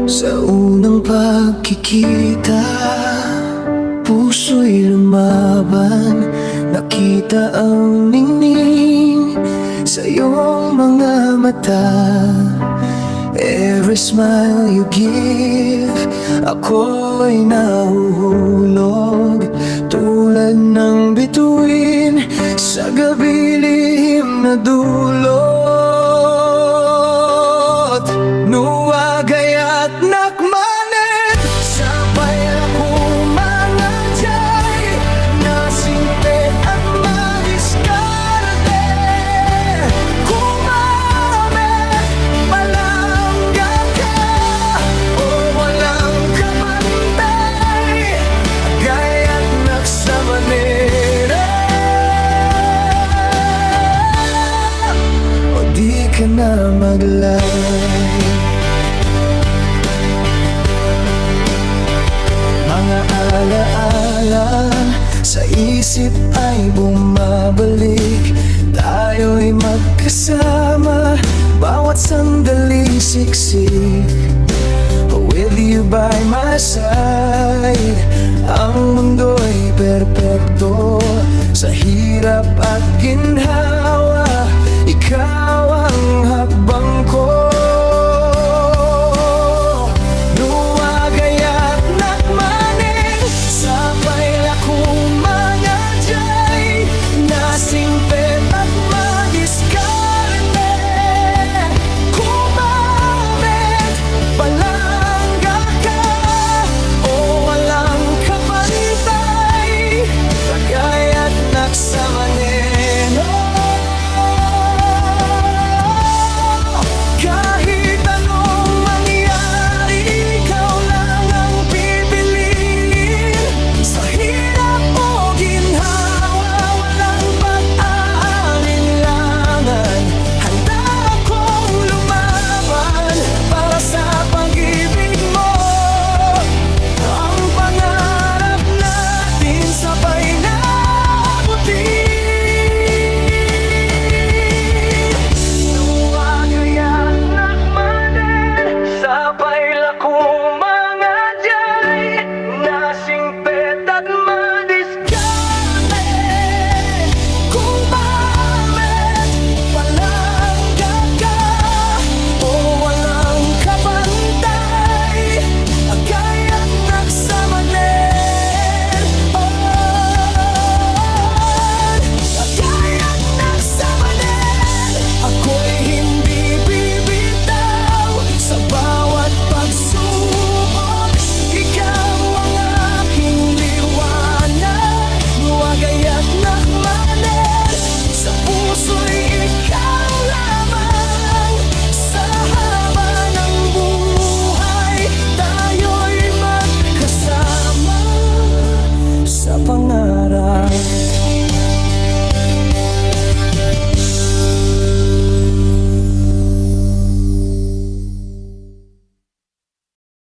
Sa unang pagkikita, puso'y lumaban. Nakita ang ningning sa iyong mga mata. Every smile you give, ako'y nahuhulog. Tulad ng bituin sa gabi lihim na dulot. Nuwagay at nakmanin, sabay akong mga jay. Nasinte at madiskarte, kumamit, palangga ka o walang kapantay. Gaya't nagsamanira o di ka na maglay. Mga alaala sa isip ay bumabalik. Tayo'y magkasama, bawat sandali siksik. With you by my side, ang mundo'y perpekto. Sa hirap at ginhawa, ikaw